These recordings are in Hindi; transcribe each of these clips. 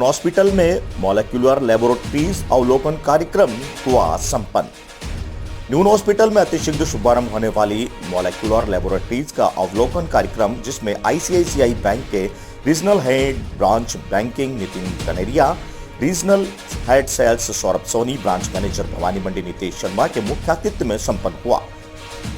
हॉस्पिटल में मॉलिक्यूलर लेबोरेटरीज अवलोकन कार्यक्रम हुआ संपन्न। न्यून हॉस्पिटल में अतिशीघ्र शुभारंभ होने वाली मॉलिक्यूलर लेबोरेटरीज का अवलोकन कार्यक्रम, जिसमें आईसीआईसीआई बैंक के regional head branch banking Nitin Kaneria, regional head sales Saurabh Soni, branch manager Bhawani Mandi Nitesh Sharma के मुख्य आतिथ्य में संपन्न हुआ।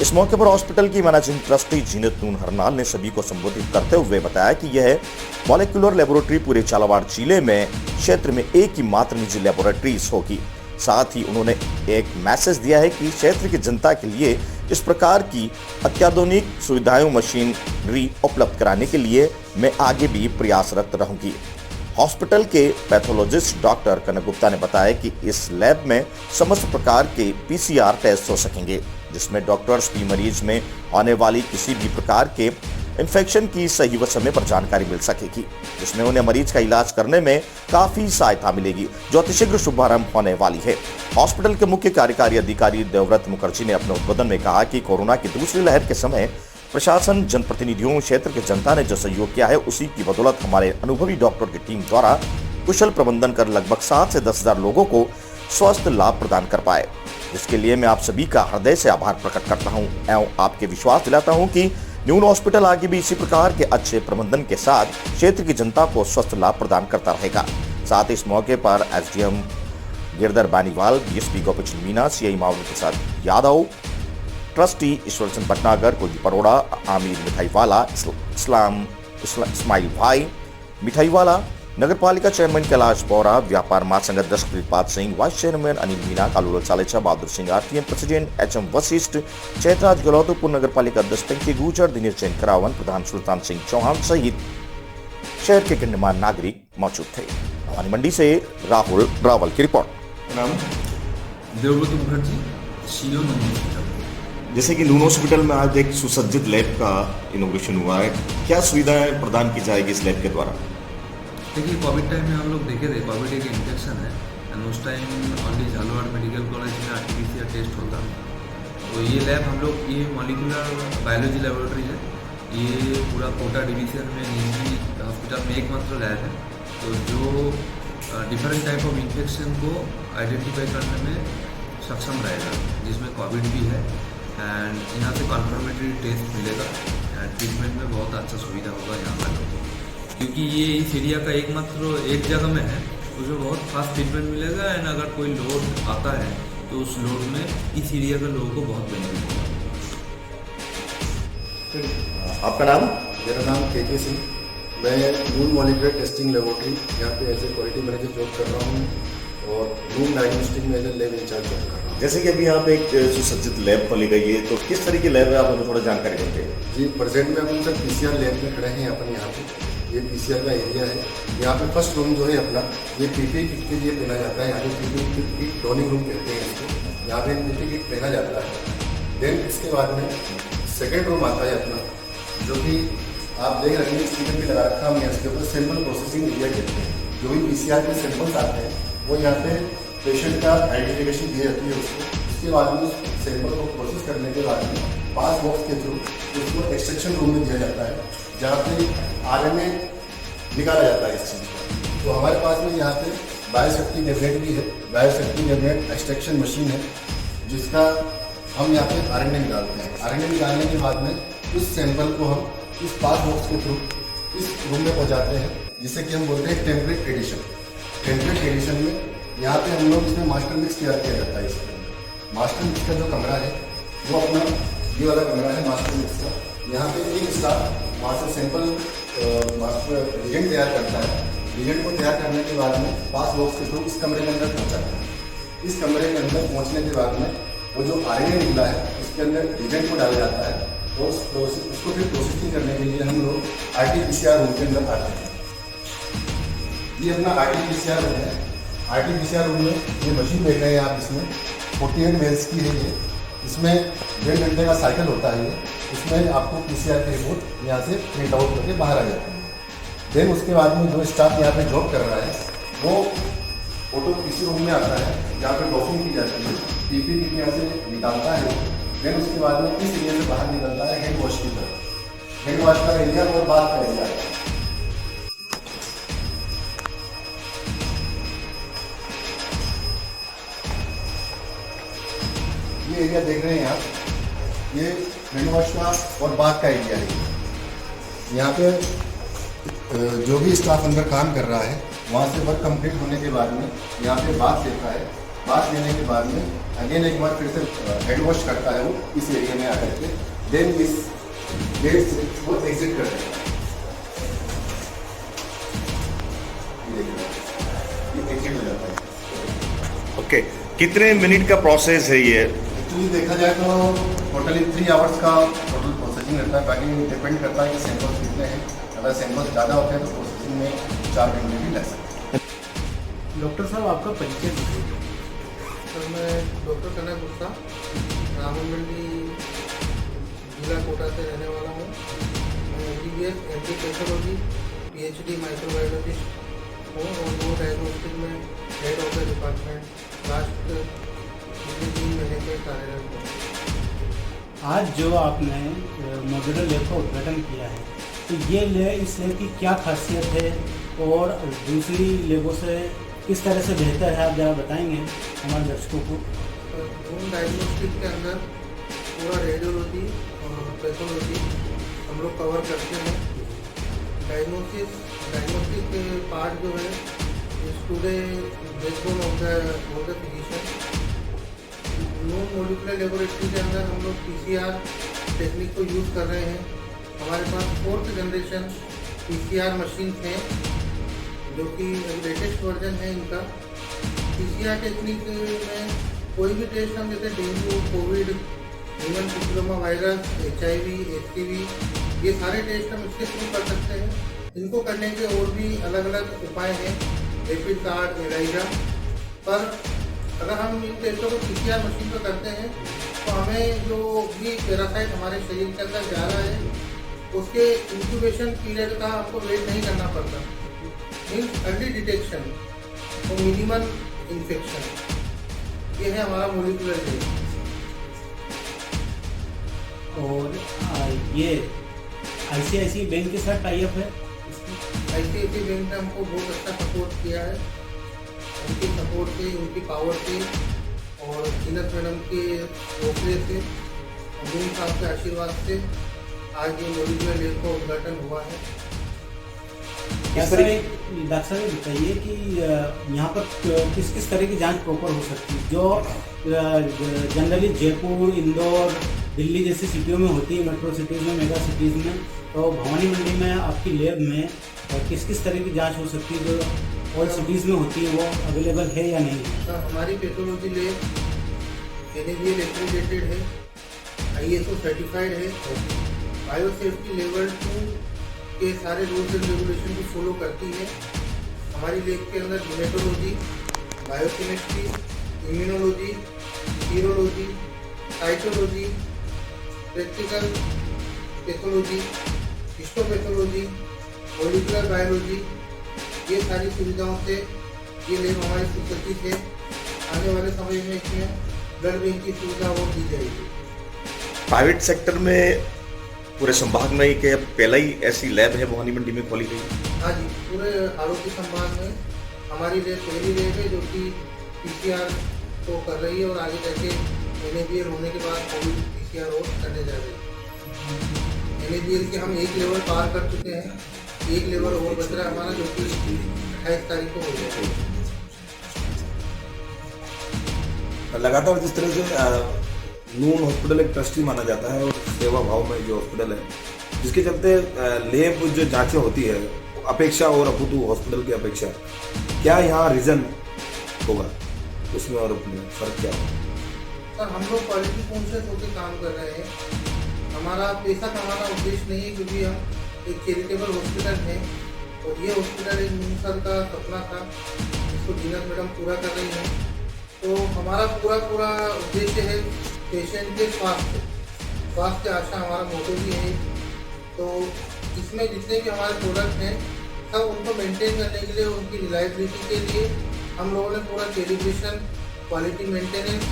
इस मौके पर हॉस्पिटल की मैनेजिंग ट्रस्टी जीनत नून हरनाल ने सभी को संबोधित करते हुए बताया कि यह मॉलिक्यूलर लेबोरेटरी पूरे झालावाड़ जिले में क्षेत्र में एक ही मात्र निजी लेबोरेटरीज होगी। साथ ही उन्होंने एक मैसेज दिया है कि क्षेत्र की जनता के लिए इस प्रकार की अत्याधुनिक सुविधाएं मशीनरी उपलब्ध कराने के लिए मैं आगे भी प्रयासरत रहूंगी। हॉस्पिटल के पैथोलॉजिस्ट डॉक्टर कनक गुप्ता ने बताया कि इस लैब में समस्त प्रकार के पीसीआर टेस्ट हो सकेंगे, जिसमें डॉक्टर्स भी मरीज में आने वाली किसी भी प्रकार के इन्फेक्शन की सही व समय पर जानकारी मिल सकेगी, जिसमें उन्हें मरीज का इलाज करने में काफी सहायता मिलेगी, जो अतिशीघ्र शुभारंभ होने वाली है। हॉस्पिटल के मुख्य कार्यकारी अधिकारी देवव्रत मुखर्जी ने अपने उद्बोधन में कहा कि कोरोना की दूसरी लहर के समय प्रशासन, जनप्रतिनिधियों, क्षेत्र के जनता ने जो सहयोग किया है, उसी की बदौलत हमारे अनुभवी डॉक्टर की टीम द्वारा कुशल प्रबंधन कर लगभग 7 से 10 हजार लोगों को स्वास्थ्य लाभ प्रदान कर पाए, जिसके लिए मैं आप सभी का हृदय से आभार प्रकट करता हूं एवं आपके विश्वास दिलाता हूं कि न्यून हॉस्पिटल आगे भी इसी प्रकार के अच्छे प्रबंधन के साथ क्षेत्र की जनता को स्वस्थ लाभ प्रदान करता रहेगा। साथ ही इस मौके पर SDM Girdhar Baniwal, DSP Gopichand Meena, CI Mavli Prasad Yadav, trustee Ishwar Chand Bhatnagar, Kuldeep Arora, Aamir Mithaiwala, Ismail Bhai Mithaiwala, नगरपालिका चेयरमैन कैलाश बोरा, व्यापार महासंघ अध्यक्ष Pritpal Singh, vice chairman Anil Meena, Kalula Chalecha, Bahadur Singh, RTM president HM Vashishth, Chaitraj Galautpur नगरपालिका अध्यक्ष पिंकी गुजर, दिनेश जैन करावन, प्रधान सुल्तान सिंह चौहान सहित शहर के गण्यमान्य नागरिक मौजूद थे। भवानी मंडी से राहुल रावल की रिपोर्ट। नाम देवव्रत मुखर्जी, सीओ हॉस्पिटल। जैसे कि नून हॉस्पिटल में आज एक सुसज्जित लैब का इनोग्रेशन हुआ है, क्या सुविधाएं प्रदान की जाएगी इस लैब के द्वारा? देखिए, कोविड टाइम में हम लोग देखे थे, कोविड एक इन्फेक्शन है एंड उस time only Jhalawar medical college में आरटीपीसीआर टेस्ट होता है। तो ये लैब हम लोग, ये मॉलिक्यूलर बायोलॉजी लेबोरेटरी है, ये पूरा कोटा डिवीजन में निजी हॉस्पिटल में एकमात्र लैब है, तो जो डिफरेंट टाइप ऑफ इन्फेक्शन को आइडेंटिफाई करने में सक्षम रहेगा, जिसमें कोविड भी है एंड यहाँ से कन्फर्मेटरी टेस्ट मिलेगा एंड ट्रीटमेंट में बहुत अच्छा सुविधा होगा यहाँ पर, क्योंकि ये इस एरिया का एकमात्र एक जगह में है, उसमें बहुत फास्ट ट्रीटमेंट मिलेगा एंड अगर कोई लोड आता है तो उस लोड में इस एरिया के लोगों को बहुत बेनिफिट होगा। आपका नाम? मेरा नाम के सिंह, मैं नून मॉलिक्यूलर टेस्टिंग लेबोरेटरी यहाँ पे as a quality manager job कर रहा हूँ और नून डायग्नोस्टिक में as a lab in charge job कर रहा हूँ। जैसे कि अभी यहाँ पे एक सुसज्जित लैब खोली गई है, तो किस तरह की लैब है, आप हमें थोड़ा जानकारी देंगे? जी, प्रेजेंट में अपन सर पीसीआर लैब में खड़े हैं अपन यहाँ पे। ये पीसीआर का एरिया है। यहाँ पे फर्स्ट रूम जो है अपना, ये पीपीई किट के लिए पहना जाता है। यहाँ पे पीपीई किट डोनिंग रूम कहते हैं इसको। यहाँ पे पीपीई किट पहना जाता है। देन इसके बाद में सेकेंड रूम आता है अपना, जो कि आप देख रहे हैं स्टीकर भी लगा रखा है हमने, इसके ऊपर सैंपल प्रोसेसिंग एरिया कहते हैं। जो भी पीसीआर के सैंपल्स आते हैं वो यहाँ पे पेशेंट का आइडेंटिफिकेशन दी जाती है उसको। उसके बाद में उस सैंपल को प्रोसेस करने के बाद में पास बॉक्स के थ्रू उसको एक्सट्रैक्शन रूम में दिया जाता है, जहाँ पे आरएनए निकाला जाता है इस चीज़ का। तो हमारे पास में यहाँ पे बायोसेफ्टी कैबिनेट भी है। बायोसेफ्टी कैबिनेट एक्सट्रैक्शन मशीन है, जिसका हम यहाँ पे आरएनए निकालते हैं। आरएनए निकालने के बाद में उस सैंपल को हम इस पास बॉक्स के थ्रू इस रूम में पहुँचाते हैं, जिसे कि हम बोलते हैं टेम्परेट एडिशन। टेम्परेट एडिशन में यहाँ पे हम लोग इसमें मास्टर मिक्स तैयार किया जाता है। इसमें मास्टर मिक्स का जो कमरा है वो अपना ये वाला कमरा है मास्टर मिक्स का। यहाँ पे एक स्टाफ वहाँ से सैंपल मास्टर रिजेंट तैयार करता है। रिजेंट को तैयार करने के बाद में पास बॉक्स के थ्रू इस कमरे के अंदर पहुँचाता है। इस कमरे के अंदर पहुँचने के बाद में वो जो आरएनए निकला है उसके अंदर रिजेंट को डाला जाता है और उसको फिर प्रोसेसिंग करने के लिए हम लोग आरटीपीसीआर रूम के अंदर आते हैं। ये अपना आरटीपीसीआर रूम है। आरटीपीसीआर रूम में ये मशीन देख रहे हैं आप, इसमें 48 वेल्स की है ये। इसमें 1.5 घंटे का साइकिल होता है ये। इसमें आपको पीसीआर की रिपोर्ट यहाँ से प्रिंट आउट करके बाहर आ जाती है। देन उसके बाद में जो स्टाफ यहाँ पे जॉब कर रहा है वो फोटो किसी रूम में आता है, जहाँ पे डॉकिंग की जाती है। पीपी किट यहाँ से निकालता है। देन उसके बाद में इस एरिया से बाहर निकलता है हैंड वॉश की तरफ। हैंड वॉश का एरिया और बाथ का एरिया। एरिया देख रहे हैं आप, ये हैंड वॉश का और बाथ का एरिया है। यहाँ पे जो भी स्टाफ अंदर काम कर रहा है, वहाँ से वर्क कंप्लीट होने के बाद में यहाँ पे बाथ लेता है। बाथ लेने के बाद में अगेन एक बार फिर से हैंड वॉश करता है वो इस एरिया में आकर के, देन इस गेट से वो एग्जिट कर देता है। ये एग्जिट हो जाता है। ओके, कितने मिनट का प्रोसेस है ये? एक्चुअली देखा जाए तो टोटली 3 आवर्स का टोटल प्रोसेसिंग रहता है। बाकी डिपेंड करता है कि सैंपल्स कितने हैं। अगर सैंपल्स ज़्यादा होते हैं तो प्रोसेसिंग में 4 घंटे भी लग सकते हैं। डॉक्टर साहब, आपका परिचय दीजिए। सर, मैं डॉक्टर कनक गुप्ता, रावण मंडी, जिला कोटा से रहने वाला हूँ। मैं MBBS, MD pathology, PhD microbiologist हूँ और वो डायग्नोस्टिक में head of the department last पिछले 3 महीने से कार्यरत हूँ। आज जो आपने मॉड्यूलर लैब का उद्घाटन किया है, तो ये लैब, इस लैब की क्या खासियत है और दूसरी लैबों से किस तरह से बेहतर है, आप ज़रा बताएंगे हमारे दर्शकों को। होम डायग्नोस्टिक के अंदर पूरा रेडियोलॉजी और पैथोलॉजी हम लोग कवर करते हैं। डायग्नोस्टिक पार्ट जो है is today backbone of the physician. No molecular laboratory के अंदर हम लोग PCR टेक्निक को यूज़ कर रहे हैं। हमारे पास 4th जनरेशन PCR मशीन हैं जो कि लेटेस्ट वर्जन है इनका। PCR टेक्निक में कोई भी टेस्ट हम जैसे dengue, Covid, human papilloma virus, HIV, HPV, ये सारे टेस्ट हम इसके थ्रू कर सकते हैं। इनको करने के और भी अलग अलग उपाय हैं, रैपिड कार्ड, एलाइजा। पर अगर हम इन टेस्टों को PCR मशीन पर करते हैं तो हमें जो भी पैरासाइट हमारे शरीर के अंदर जा रहा है उसके इंक्यूबेशन पीरियड का हमको वेट नहीं करना पड़ता। मीन्स अर्ली डिटेक्शन और मिनिमम इन्फेक्शन, ये है हमारा मॉलिक्यूलर लेब। और ये ICICI बैंक के साथ टाई अप है। ICICI बैंक ने हमको बहुत अच्छा सपोर्ट किया है। उनकी सपोर्ट से, उनकी पावर से और जीनत मैडम के हौसले से और गुरु साहब के आशीर्वाद से आज ये मॉलिक्यूलर लेब का उद्घाटन हुआ है। डॉक्टर साहब बताइए कि यहाँ पर किस किस तरह की जांच प्रॉपर हो सकती है, जो जनरली जयपुर, इंदौर, दिल्ली जैसी सिटियों में होती है, मेट्रो सिटीज़ में, मेगा सिटीज़ में, तो भवानी मंडी में आपकी लैब में किस किस तरह की जांच हो सकती है जो ऑल सिटीज़ में होती है, वो अवेलेबल है या नहीं? सर, हमारी पैथोलॉजी लैब NABL एक्रेडिटेड है, ISO सर्टिफाइड है, बायोसेफ्टी लेवल 2 के सारे रूल्स एंड रेगुलेशन को फॉलो करती है। हमारी लैब के अंदर haematology, biochemistry, immunology, serology, cytology, practical pathology, histopathology, molecular biology, ये सारी सुविधाओं से ये लैब हमारी सुसज्जित है। आने वाले समय में इसमें ब्लड बैंक की सुविधा और दी जाएगी। प्राइवेट सेक्टर में पूरे संभाग में ही क्या पहला ही ऐसी लैब है भवानी मंडी में खोली गई? हाँ जी, पूरे आरोग्य संभाग में हमारी लैब पहली लैब है जो कि PCR को कर रही है और आगे जाके NABL होने के बाद कोविड PCR और करने जा रही है। NABL के हम एक लेवल पार कर चुके हैं, एक लेवल और बच रहा है हमारा जो कि 28 तारीख को हो जाएगा। लगातार जिस तरह से नून हॉस्पिटल एक ट्रस्टी माना जाता है और सेवा भाव में जो हॉस्पिटल है, जिसके चलते लैब जो जांचें होती है अपेक्षा और अपूतु हॉस्पिटल की अपेक्षा, क्या यहाँ रीजन होगा उसमें और अपने फर्क क्या होगा? सर, हम लोग क्वालिटी कॉन्शियस होकर काम कर रहे हैं। हमारा पैसा कमाना उद्देश्य नहीं है, क्योंकि हम एक चैरिटेबल हॉस्पिटल है और ये हॉस्पिटल एक मुंसर का सपना था जिसको जीनत मैडम पूरा कर रही हैं। तो हमारा पूरा उद्देश्य है पेशेंट के स्वास्थ्य आशा हमारा मोटो भी है। तो इसमें जितने भी हमारे प्रोडक्ट हैं सब उनको मेंटेन करने के लिए, उनकी रिलायबिलिटी के लिए हम लोगों ने पूरा कैलिब्रेशन, क्वालिटी मेंटेनेंस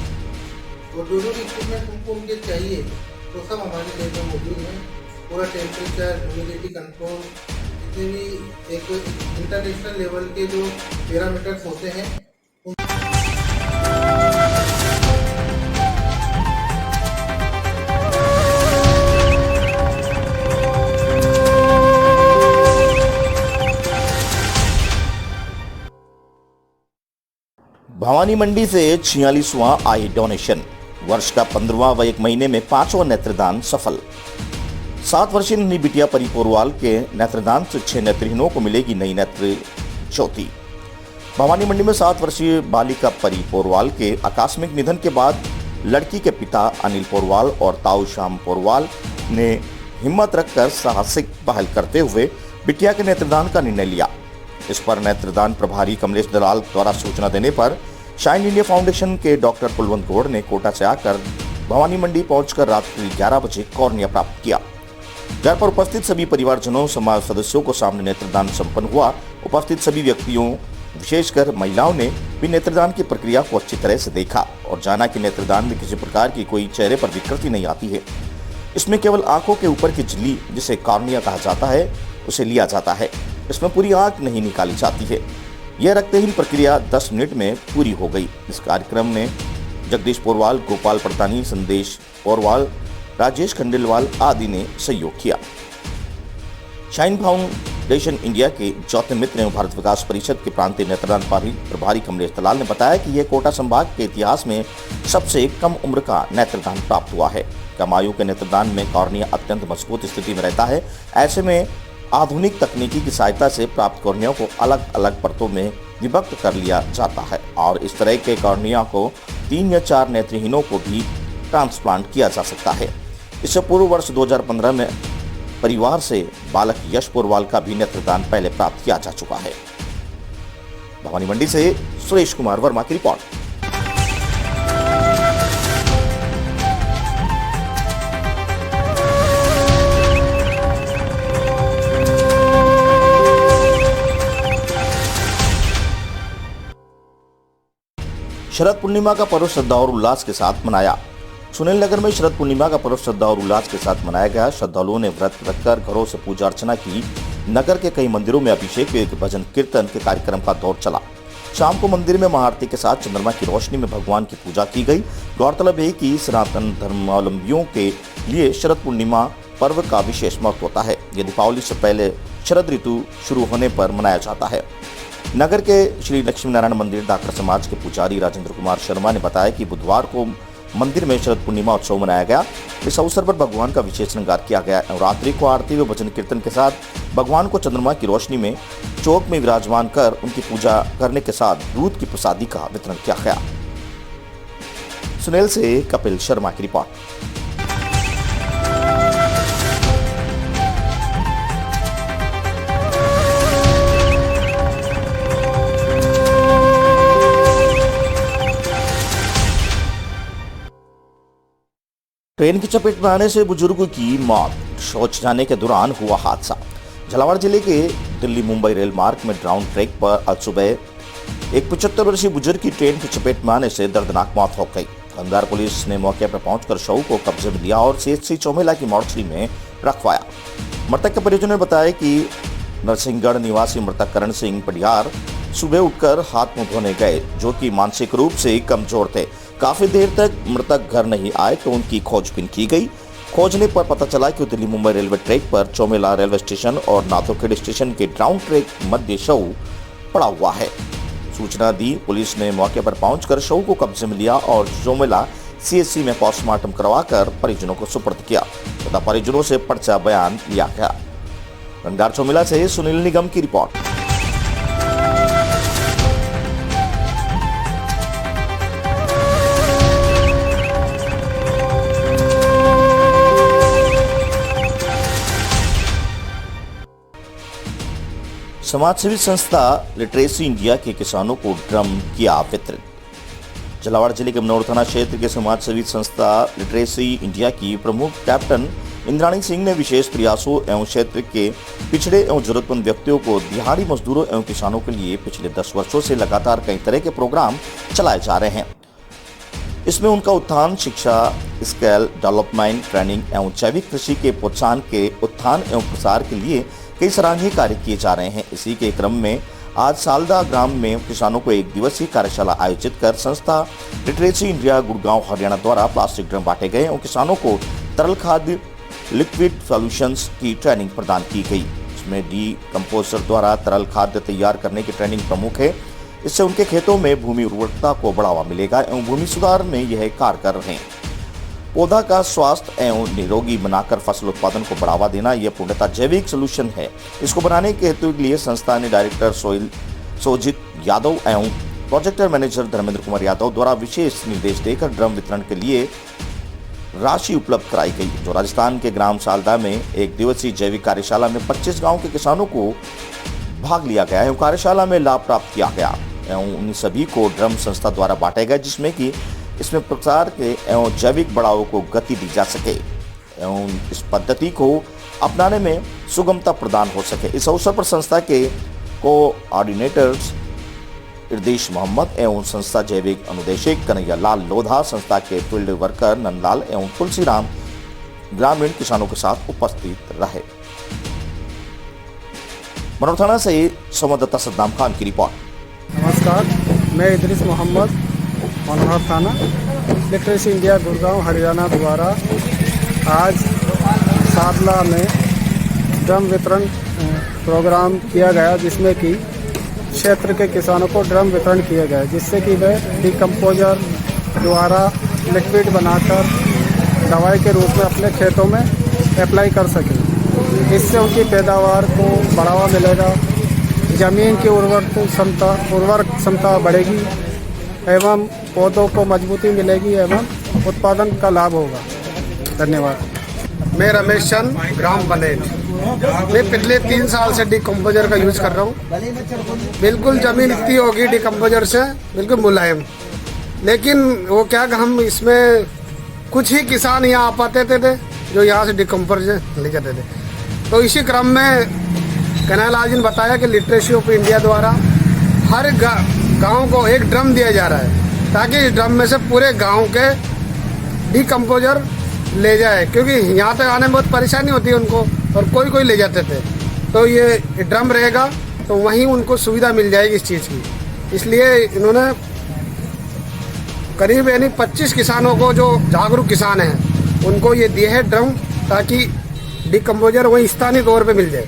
और जो भी इक्विपमेंट उनको उनके चाहिए तो सब हमारे लैब में मौजूद हैं। पूरा टेम्परेचर, ह्यूमिडिटी कंट्रोल, जितने भी एक इंटरनेशनल लेवल के जो पैरामीटर्स होते हैं भवानी मंडी से 46वां आई डोनेशन, वर्ष का 15वां व 1 महीने में 5वां नेत्रदान सफल। 7 वर्षीय नन्ही बिटिया परी पोरवाल के नेत्रदान से 6 नेत्रहीनों को मिलेगी नई नेत्र ज्योति। भवानी मंडी में 7 वर्षीय बालिका परी पोरवाल के आकस्मिक निधन के बाद लड़की के पिता अनिल पोरवाल और ताऊ श्याम पोरवाल ने हिम्मत रखकर साहसिक पहल करते हुए बिटिया के नेत्रदान का निर्णय लिया। इस पर नेत्रदान प्रभारी कमलेश दलाल द्वारा सूचना देने पर शाइन इंडिया फाउंडेशन के डॉक्टर कुलवंत गौड़ ने कोटा से आकर भवानी मंडी पहुंचकर रात्रि 11 बजे कॉर्निया प्राप्त किया। घर पर उपस्थित सभी परिवारजनों समाज सदस्यों को सामने नेत्रदान संपन्न हुआ। उपस्थित सभी व्यक्तियों विशेषकर महिलाओं ने भी नेत्रदान की प्रक्रिया को अच्छी तरह से देखा और जाना कि नेत्रदान में किसी प्रकार की कोई चेहरे पर विकृति नहीं आती है। इसमें केवल आंखों के ऊपर की झिल्ली जिसे कॉर्निया कहा जाता है उसे लिया जाता है। इसमें पूरी आंख नहीं निकाली जाती है। यह रक्तहीन प्रक्रिया 10 मिनट में पूरी हो गई। इस कार्यक्रम में जगदीश पोरवाल, गोपाल पड़तानी, संदेश पोरवाल, राजेश खंडेलवाल आदि ने सहयोग किया। शाइन फाउंडेशन इंडिया के चौथे मित्र एवं भारत विकास परिषद के प्रांतीय नेत्रदान प्रभारी कमलेश दलाल ने बताया कि यह कोटा संभाग के इतिहास में सबसे कम उम्र का नेत्रदान प्राप्त हुआ है। कम आयु के नेत्रदान में कॉर्निया अत्यंत मजबूत स्थिति में रहता है। ऐसे में आधुनिक तकनीकी की सहायता से प्राप्त कॉर्निया को अलग अलग परतों में विभक्त कर लिया जाता है और इस तरह के कॉर्निया को 3 या 4 नेत्रहीनों को भी ट्रांसप्लांट किया जा सकता है। इससे पूर्व वर्ष 2015 में परिवार से बालक यश पोरवाल का भी नेत्रदान पहले प्राप्त किया जा चुका है। भवानी मंडी से सुरेश कुमार वर्मा की रिपोर्ट। शरद पूर्णिमा का पर्व श्रद्धा और उल्लास के साथ मनाया। सुनील नगर में शरद पूर्णिमा का पर्व श्रद्धा और उल्लास के साथ मनाया गया। श्रद्धालुओं ने व्रत रखकर घरों से पूजा अर्चना की। नगर के कई मंदिरों में अभिषेक व भजन कीर्तन के कार्यक्रम का दौर चला। शाम को मंदिर में महाआरती के साथ चंद्रमा की रोशनी में भगवान की पूजा की गई। गौरतलब है कि सनातन धर्मावलंबियों के लिए शरद पूर्णिमा पर्व का विशेष महत्व होता है। यह दीपावली से पहले शरद ऋतु शुरू होने पर मनाया जाता है। नगर के श्री लक्ष्मी नारायण मंदिर डाकर समाज के पुजारी राजेंद्र कुमार शर्मा ने बताया कि बुधवार को मंदिर में शरद पूर्णिमा उत्सव मनाया गया। इस अवसर पर भगवान का विशेष श्रृंगार किया गया। नवरात्रि को आरती व भजन कीर्तन के साथ भगवान को चंद्रमा की रोशनी में चौक में विराजमान कर उनकी पूजा करने के साथ दूध की प्रसादी का वितरण किया गया। सुनील से कपिल शर्मा की रिपोर्ट। ट्रेन की चपेट में आने से बुजुर्ग की मौत, शौच जाने के दौरान हुआ हादसा। झालावाड़ जिले के दिल्ली मुंबई रेल मार्ग में डाउन ट्रैक पर आज सुबह एक 75 वर्षीय बुजुर्ग की ट्रेन की चपेट में आने से दर्दनाक मौत हो गई। कंधार पुलिस ने मौके पर पहुंचकर शव को कब्जे में लिया और सीएचसी चौमेला की मॉर्चरी में रखवाया। मृतक के परिजनों ने बताया कि नरसिंहगढ़ निवासी मृतक करण सिंह पटियार सुबह उठकर हाथ मुंह धोने गए, जो कि मानसिक रूप से कमजोर थे। काफी देर तक मृतक घर नहीं आए तो उनकी खोजबीन की गई। खोजने पर पता चला कि दिल्ली मुंबई रेलवे ट्रैक पर चौमेला रेलवे स्टेशन और नाथोखेड़ स्टेशन के डाउन ट्रैक मध्य शव पड़ा हुआ है। सूचना दी, पुलिस ने मौके पर पहुंचकर शव को कब्जे में लिया और चौमेला सीएचसी में पोस्टमार्टम करवाकर परिजनों को सुपुर्द किया तथा परिजनों से पर्चा बयान लिया गया। कंधार चौमेला से सुनील निगम की रिपोर्ट। समाजसेवी संस्था लिटरेसी इंडिया के किसानों को ड्रम किया वितरित। झालावाड़ जिले के मनोर थाना क्षेत्र के समाजसेवी संस्था लिटरेसी इंडिया की प्रमुख कैप्टन इंद्राणी सिंह ने विशेष प्रयासों एवं क्षेत्र के पिछड़े एवं जरूरतमंद व्यक्तियों को दिहाड़ी मजदूरों एवं किसानों के लिए पिछले 10 वर्षों से लगातार कई तरह के प्रोग्राम चलाए जा रहे हैं। इसमें उनका उत्थान, शिक्षा, स्किल डेवलपमेंट, ट्रेनिंग एवं जैविक कृषि के प्रोत्साहन के उत्थान एवं प्रसार के लिए कई सराहनीय कार्य किए जा रहे हैं। इसी के क्रम में आज सालदा ग्राम में किसानों को 1 दिवसीय कार्यशाला आयोजित कर संस्था लिटरेसी इंडिया गुड़गांव हरियाणा द्वारा प्लास्टिक ड्रम बांटे गए और किसानों को तरल खाद्य लिक्विड सॉल्यूशंस की ट्रेनिंग प्रदान की गई। इसमें डी कंपोस्टर द्वारा तरल खाद्य तैयार करने की ट्रेनिंग प्रमुख है। इससे उनके खेतों में भूमि उर्वरता को बढ़ावा मिलेगा एवं भूमि सुधार में यह कारगर हैं। पौधा का स्वास्थ्य एवं निरोगी बनाकर फसल उत्पादन को बढ़ावा देना यह पूर्णतः जैविक सॉल्यूशन है। इसको बनाने के हेतु के लिए संस्था ने डायरेक्टर सोइल सोजित यादव एवं प्रोजेक्ट मैनेजर धर्मेंद्र कुमार यादव द्वारा विशेष निर्देश देकर ड्रम वितरण के लिए राशि उपलब्ध कराई गई, जो राजस्थान के ग्राम सालदा में एक दिवसीय जैविक कार्यशाला में 25 गांव के किसानों को भाग लिया गया एवं कार्यशाला में लाभ प्राप्त किया गया एवं उन सभी को ड्रम संस्था द्वारा बांटे गए, जिसमें कि इसमें प्रसार के एवं जैविक बढ़ाव को गति दी जा सके एवं इस पद्धति को अपनाने में सुगमता प्रदान हो सके। इस अवसर पर संस्था के कोऑर्डिनेटर्स इरदेश मोहम्मद एवं संस्था जैविक अनुदेशक कन्हैया लाल लोधा, संस्था के फील्ड वर्कर नंदलाल एवं तुलसीराम ग्रामीण किसानों के साथ उपस्थित रहे। मनोर थाना से संवाददाता सद्दाम खान की रिपोर्ट। नमस्कार, मैं इदरीस मोहम्मद, मनोहर थाना, लिटरेसी इंडिया गुड़गांव हरियाणा द्वारा आज सादला में ड्रम वितरण प्रोग्राम किया गया, जिसमें कि क्षेत्र के किसानों को ड्रम वितरण किया गया, जिससे कि वे डिकम्पोजर द्वारा लिक्विड बनाकर दवाई के रूप में अपने खेतों में अप्लाई कर सकें। इससे उनकी पैदावार को बढ़ावा मिलेगा, ज़मीन की उर्वरक क्षमता बढ़ेगी एवं पौधों को मजबूती मिलेगी एवं उत्पादन का लाभ होगा। धन्यवाद। मैं रमेश चंद, ग्राम बनेट। मैं पिछले 3 साल से डिकम्पोजर का यूज़ कर रहा हूँ। बिल्कुल ज़मीन इतनी होगी डिकम्पोजर से, बिल्कुल मुलायम। लेकिन वो क्या कि हम इसमें कुछ ही किसान यहाँ आ पाते थे जो यहाँ से डिकम्पोजर ले जाते थे। तो इसी क्रम में कन्हैया लाल जी ने बताया कि लिटरेसी ऑफ इंडिया द्वारा हर गांव को एक ड्रम दिया जा रहा है, ताकि इस ड्रम में से पूरे गांव के डिकम्पोजर ले जाए, क्योंकि यहाँ तक आने में बहुत परेशानी होती है उनको, और कोई ले जाते थे। तो ये ड्रम रहेगा तो वहीं उनको सुविधा मिल जाएगी इस चीज़ की। इसलिए इन्होंने करीब 25 किसानों को, जो जागरूक किसान हैं, उनको ये दिए है ड्रम, ताकि डिकम्पोजर वहीं स्थानीय तौर पे मिल जाए।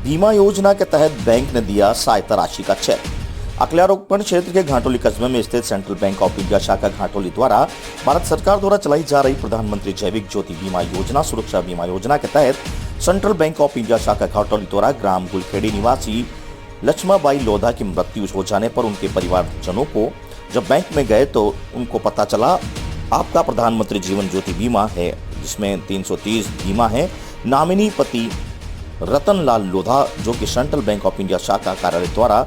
बीमा योजना के तहत बैंक ने दिया सहायता राशि का चेक। अकल्यारोपण क्षेत्र के घाटोली कस्बे में स्थित सेंट्रल बैंक ऑफ इंडिया शाखा घाटोली द्वारा भारत सरकार द्वारा चलाई जा रही प्रधानमंत्री जैविक ज्योति बीमा योजना सुरक्षा बीमा योजना के तहत सेंट्रल बैंक ऑफ इंडिया शाखा घाटोली द्वारा ग्राम गुलखेड़ी निवासी लक्ष्माबाई लोधा की मृत्यु हो जाने पर उनके परिवारजनों को जब बैंक में गए तो उनको पता चला आपका प्रधानमंत्री जीवन ज्योति बीमा है, जिसमें 330 बीमा है। नामिनी पति रतन लाल लोधा, जो कि सेंट्रल बैंक ऑफ इंडिया शाखा कार्यालय द्वारा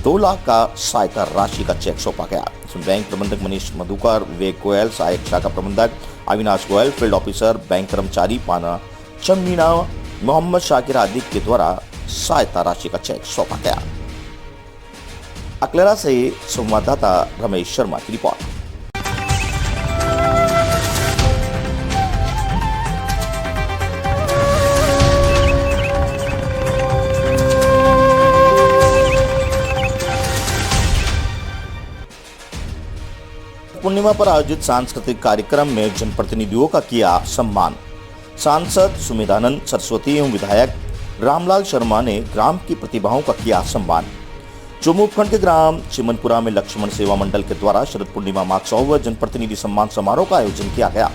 2 लाख का सहायता राशि का चेक सौंपा गया। इसमें बैंक प्रबंधक मनीष मधुकर, विवेक गोयल, सहायक शाखा प्रबंधक Avinash Goyal, field officer, bank कर्मचारी पाना चमीना, मोहम्मद शाकिर आदि के द्वारा सहायता राशि का चेक सौंपा गया। अकलेरा से संवाददाता रमेश शर्मा की रिपोर्ट। पूर्णिमा पर आयोजित सांस्कृतिक कार्यक्रम में जनप्रतिनिधियों का किया सम्मान। सांसद सुमेधानंद सरस्वती एवं विधायक रामलाल शर्मा ने ग्राम की प्रतिभाओं का किया सम्मान। चुमू उपखंड के ग्राम चिमनपुरा में लक्ष्मण सेवा मंडल के द्वारा शरद पूर्णिमा महोत्सव व जनप्रतिनिधि सम्मान समारोह का आयोजन किया गया।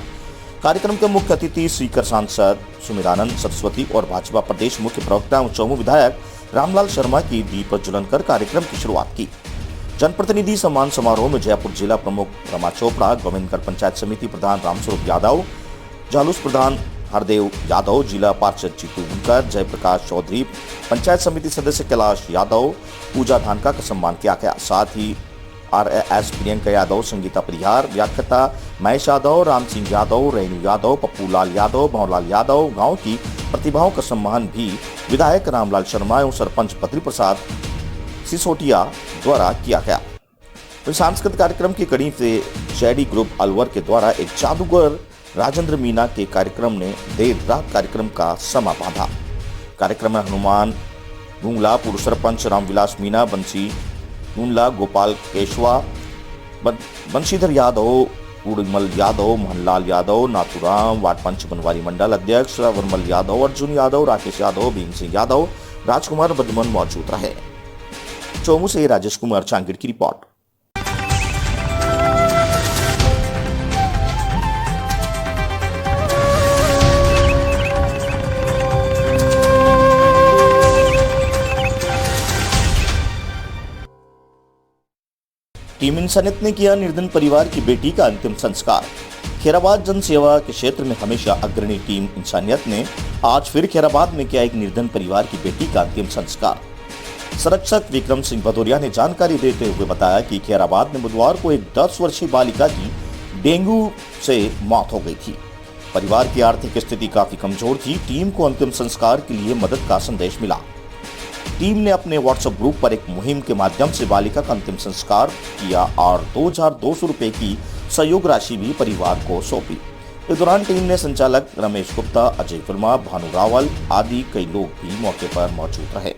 कार्यक्रम के मुख्य अतिथि स्पीकर सांसद सुमेधानंद सरस्वती और भाजपा प्रदेश मुख्य प्रवक्ता एवं चौमू विधायक रामलाल शर्मा की दीप प्रज्वलन कर कार्यक्रम की शुरुआत की। जनप्रतिनिधि सम्मान समारोह में जयपुर जिला प्रमुख रमा चोपड़ा, गोविंदगढ़ पंचायत समिति प्रधान रामस्वरूप यादव, जालूस प्रधान हरदेव यादव, जिला पार्षद जीतू बुनकर, जयप्रकाश चौधरी, पंचायत समिति सदस्य कैलाश यादव, पूजा धानका का सम्मान किया गया। साथ ही RAS प्रियंका यादव, संगीता परिहार, व्याख्याता महेश यादव, राम सिंह यादव, रेणु यादव, पप्पू लाल यादव, भंवरलाल यादव, गांव की प्रतिभाओं का सम्मान भी विधायक रामलाल शर्मा एवं सरपंच बद्री प्रसाद सिसोटिया द्वारा किया गया। तो सांस्कृतिक कार्यक्रम की कड़ी से JD ग्रुप अलवर के द्वारा एक जादूगर राजेंद्र मीना के कार्यक्रम ने देर रात कार्यक्रम का समा बांधा। कार्यक्रम में हनुमान गुंगला, पूर्व सरपंच रामविलास मीना, बंसी नूनला गोपाल केशवा, बंशीधर यादव, उड़मल यादव, मोहनलाल यादव, नाथुराम, वार्ड पंच बनवारी मंडल अध्यक्ष वर्मल यादव, अर्जुन यादव, राकेश यादव, भीम सिंह यादव, राजकुमार बदमन मौजूद रहे। चोमू से राजेश कुमार चांगिड़ की रिपोर्ट। टीम इंसानियत ने किया निर्धन परिवार की बेटी का अंतिम संस्कार। खैराबाद जन सेवा के क्षेत्र में हमेशा अग्रणी टीम इंसानियत ने आज फिर खैराबाद में किया एक निर्धन परिवार की बेटी का अंतिम संस्कार। संरक्षक विक्रम सिंह भदौरिया ने जानकारी देते हुए बताया कि खैराबाद में बुधवार को एक 10 वर्षीय बालिका की डेंगू से मौत हो गई थी। परिवार की आर्थिक स्थिति काफी कमजोर थी। टीम को अंतिम संस्कार के लिए मदद का संदेश मिला। टीम ने अपने व्हाट्सएप ग्रुप पर एक मुहिम के माध्यम से बालिका का अंतिम संस्कार किया और 2200 रुपए की सहयोग राशि भी परिवार को सौंपी। इस दौरान टीम ने संचालक रमेश गुप्ता, अजय वर्मा, भानु रावल आदि कई लोग भी मौके पर मौजूद रहे।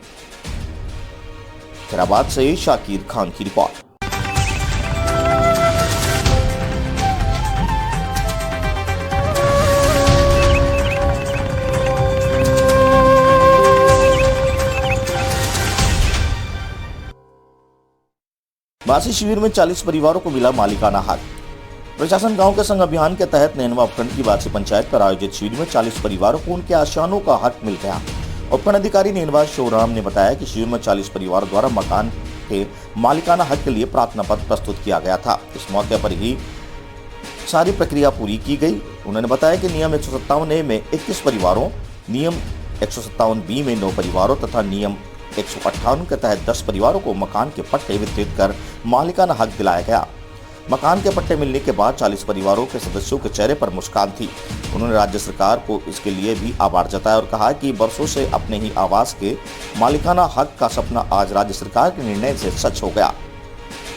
खैराबाद से शाकिर खान की रिपोर्ट। बासी शिविर में 40 परिवारों को मिला मालिकाना हक। प्रशासन गांव के संग अभियान के तहत नैनवा उपखंड की बासी पंचायत पर आयोजित शिविर में 40 परिवारों को उनके आशानों का हक मिल गया। उपखंड अधिकारी नैनवा शिवराम ने बताया कि शिविर में 40 परिवारों द्वारा मकान के मालिकाना हक के लिए प्रार्थना पत्र प्रस्तुत किया गया था। इस मौके पर ही सारी प्रक्रिया पूरी की गई। उन्होंने बताया कि नियम 157A में 21 परिवारों, नियम 157B में 9 परिवारों तथा नियम 158 के तहत 10 परिवारों को मकान के पट्टे वितरित कर मालिकाना हक दिलाया गया। मकान के पट्टे मिलने के बाद 40 परिवारों के सदस्यों के चेहरे पर मुस्कान थी। उन्होंने राज्य सरकार को इसके लिए भी आभार जताया और कहा कि वर्षों से अपने ही आवास के मालिकाना हक का सपना आज राज्य सरकार के निर्णय से सच हो गया।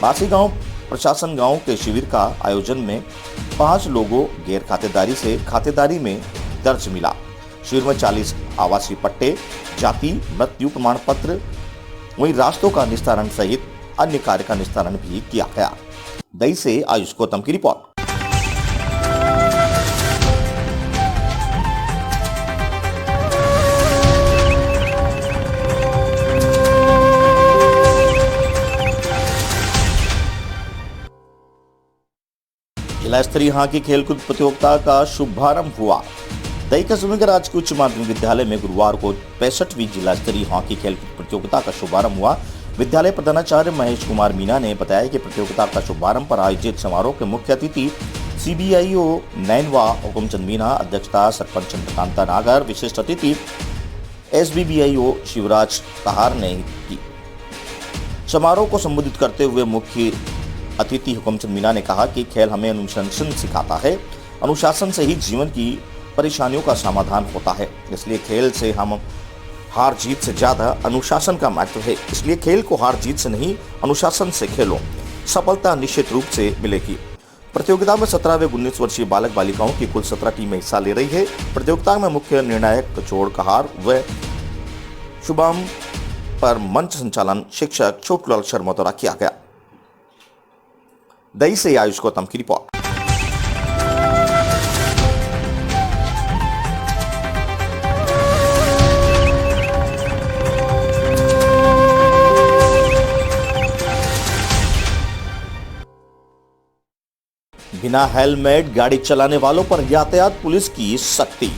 बासी गांव प्रशासन गांव के शिविर का आयोजन में 5 लोगों गैर खातेदारी से खातेदारी में दर्ज मिला। शिविर में 40 आवासीय पट्टे, जाति, मृत्यु प्रमाण पत्र, वहीं रास्तों का निस्तारण सहित अन्य कार्य का निस्तारण भी किया गया। दई से आयुष गौतम की रिपोर्ट। जिला स्तरीय हॉकी खेलकूद प्रतियोगिता का शुभारंभ हुआ। दई कस्बे के राजकीय उच्च माध्यमिक विद्यालय में गुरुवार को 65वीं जिला स्तरीय हॉकी खेलकूद प्रतियोगिता का शुभारंभ हुआ। विद्यालय प्रधानाचार्य महेश कुमार मीना ने बताया कि प्रतियोगिता का शुभारंभ पर आयोजित समारोह के मुख्य अतिथि CBIO नैनवा हुकुमचंद मीना, अध्यक्षता सरपंच चंद्रकांता नागर, विशिष्ट अतिथि SBBIO शिवराज कहार ने की। समारोह को संबोधित करते हुए मुख्य अतिथि हुकुमचंद मीना ने कहा कि खेल हमें अनुशासन सिखाता है। अनुशासन से ही जीवन की परेशानियों का समाधान होता है। इसलिए खेल से हम हार जीत से ज्यादा अनुशासन का महत्व है। इसलिए खेल को हार जीत से नहीं, अनुशासन से खेलो, सफलता निश्चित रूप से मिलेगी। प्रतियोगिता में 17 व 19 वर्षीय बालक बालिकाओं की कुल 17 टीमें हिस्सा ले रही है। प्रतियोगिता में मुख्य निर्णायक जोड़ कहार व शुभम पर मंच संचालन शिक्षक छोटूलाल शर्मा द्वारा किया गया। दई से आयुष गौतम की रिपोर्ट। बिना हेलमेट गाड़ी चलाने वालों पर यातायात पुलिस की सख्ती।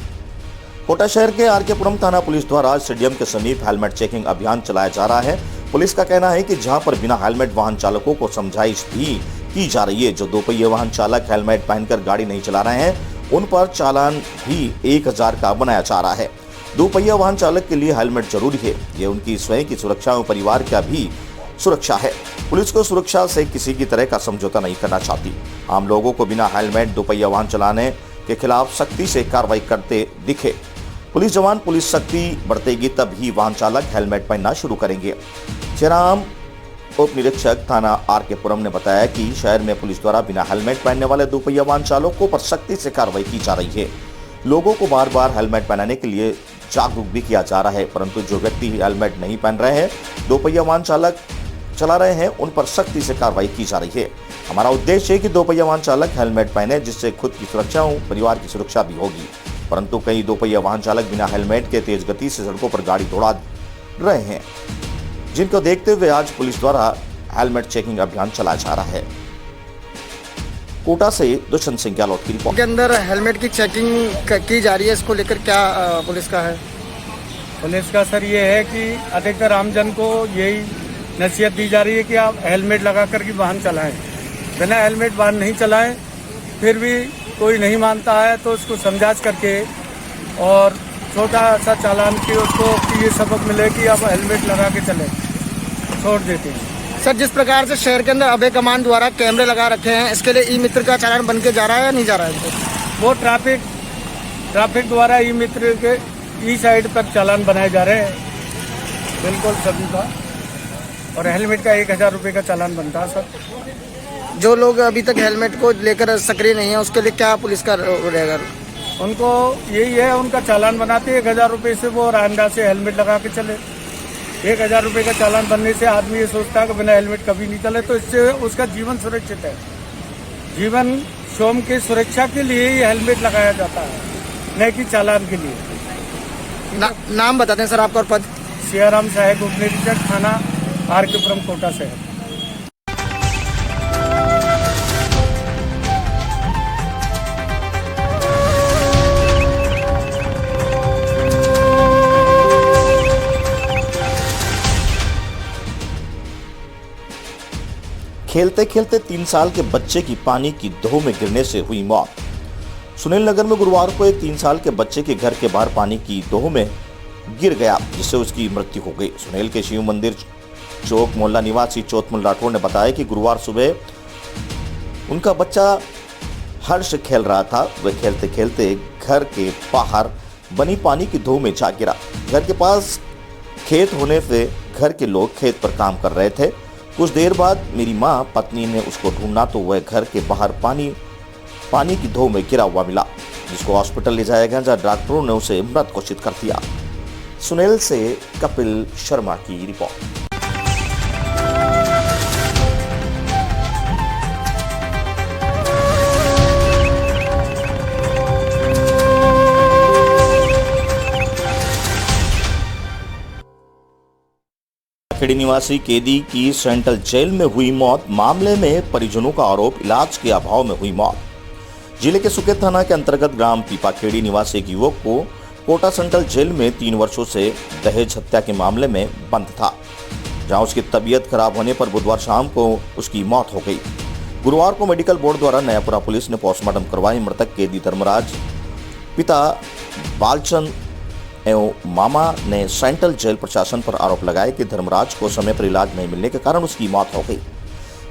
कोटा शहर के आरकेपुरम थाना पुलिस द्वारा स्टेडियम के समीप हेलमेट चेकिंग अभियान चलाया जा रहा है। पुलिस का कहना है कि जहां पर बिना हेलमेट वाहन चालकों को समझाइश भी की जा रही है। जो 2 पहिए वाहन चालक हेलमेट पहनकर गाड़ी नहीं चला रहे हैं, उन पर चालान भी 1000 का बनाया जा रहा है। 2 पहिया वाहन चालक के लिए हेलमेट जरूरी है। ये उनकी स्वयं की सुरक्षा और परिवार का भी सुरक्षा है। पुलिस को सुरक्षा से किसी की तरह का समझौता नहीं करना चाहती। आम लोगों को बिना हेलमेट 2 पहिया वाहन चलाने के खिलाफ सख्ती से कार्रवाई करते दिखे। पुलिस जवान पुलिस सख्ती बरतेगी तब ही वाहन चालक हेलमेट पहनना शुरू करेंगे। श्रीराम उप निरीक्षक थाना आरकेपुरम ने बताया कि शहर में पुलिस द्वारा बिना हेलमेट पहनने वाले 2 पहिया वाहन चालकों पर सख्ती से कार्रवाई की जा रही है। लोगों को बार बार हेलमेट पहनाने के लिए जागरूक भी किया जा रहा है, परंतु जो व्यक्ति हेलमेट नहीं पहन रहे हैं, 2 पहिया वाहन चालक चला रहे हैं उन पर सख्ती से कार्रवाई की जा रही है। हमारा उद्देश्य है कि दोपहिया वाहन चालक हेलमेट पहने, जिससे खुद की सुरक्षा हो, परिवार की सुरक्षा भी होगी। परंतु कई दोपहिया वाहन चालक बिना हेलमेट के तेज गति से सड़कों पर गाड़ी दौड़ा रहे हैं, जिनको देखते हुए आज पुलिस द्वारा हेलमेट चेकिंग अभियान चलाया जा रहा है। कोटा से दुष्यंत सिंह गहलोत की रिपोर्ट। के अंदर हेलमेट की चेकिंग की जा रही है, इसको लेकर क्या पुलिस का है? पुलिस का सर ये है कि अधिकतर आमजन को यही नसीहत दी जा रही है कि आप हेलमेट लगा कर के वाहन चलाएं, बिना हेलमेट वाहन नहीं चलाएं। फिर भी कोई नहीं मानता है तो उसको समझा करके और छोटा सा चालान की उसको कि ये सबक मिले कि आप हेलमेट लगा के चलें, छोड़ देते हैं। सर, जिस प्रकार से शहर के अंदर अभय कमान द्वारा कैमरे लगा रखे हैं, इसके लिए ई मित्र का चालान बन के जा रहा है या नहीं जा रहा है? वो ट्रैफिक द्वारा ई मित्र के ई साइड पर चालान बनाए जा रहे हैं बिल्कुल सभी का, और हेलमेट का 1000 रुपये का चालान बनता है सर। जो लोग अभी तक हेलमेट को लेकर सक्रिय नहीं है, उसके लिए क्या पुलिस का रहेगा? उनको यही है, उनका चालान बनाते 1000 रुपये से वो आरामदाह से हेलमेट लगा के चले। 1000 रुपये का चालान बनने से आदमी ये सोचता है कि बिना हेलमेट कभी नहीं चले, तो इससे उसका जीवन सुरक्षित है। जीवन स्वयं की सुरक्षा के लिए ही हेलमेट लगाया जाता है, न कि चालान के लिए। नाम बता दें सर आपका और पद। सियाराम साहेब, उप निरीक्षक थाना आर.के.पुरम, कोटा शहर। खेलते खेलते 3 साल के बच्चे की पानी की दो में गिरने से हुई मौत। सुनील नगर में गुरुवार को एक 3 साल के बच्चे के घर के बाहर पानी की दो में गिर गया, जिससे उसकी मृत्यु हो गई। सुनील के शिव मंदिर चौक मोहल्ला निवासी चौथमल राठौर ने बताया कि गुरुवार सुबह उनका बच्चा हर्ष खेल रहा था। वह खेलते खेलते घर के बाहर बनी पानी की दो में जा गिरा। घर के पास खेत होने से घर के लोग खेत पर काम कर रहे थे। कुछ देर बाद मेरी मां पत्नी ने उसको ढूंढा तो वह घर के बाहर पानी की दो में गिरा हुआ मिला, जिसको हॉस्पिटल ले जाया गया, जहां डॉक्टरों ने उसे मृत घोषित कर दिया। सुनील से कपिल शर्मा की रिपोर्ट। खेड़ी निवासी कैदी की सेंट्रल जेल में हुई मौत। मामले में परिजनों का आरोप, इलाज के अभाव में हुई मौत। जिले के सुकेत थाना के अंतर्गत ग्राम पीपाखेड़ी निवासी एक युवक को कोटा सेंट्रल जेल में 3 वर्षों से दहेज हत्या के मामले में बंद था, जहां उसकी तबीयत खराब होने पर बुधवार शाम को उसकी मौत हो गई। गुरुवार को मेडिकल बोर्ड द्वारा नयापुरा पुलिस ने पोस्टमार्टम करवाई। मृतक कैदी धर्मराज, पिता बालचंद एवं मामा ने सेंट्रल जेल प्रशासन पर आरोप लगाया कि धर्मराज को समय पर इलाज नहीं मिलने के कारण उसकी मौत हो गई।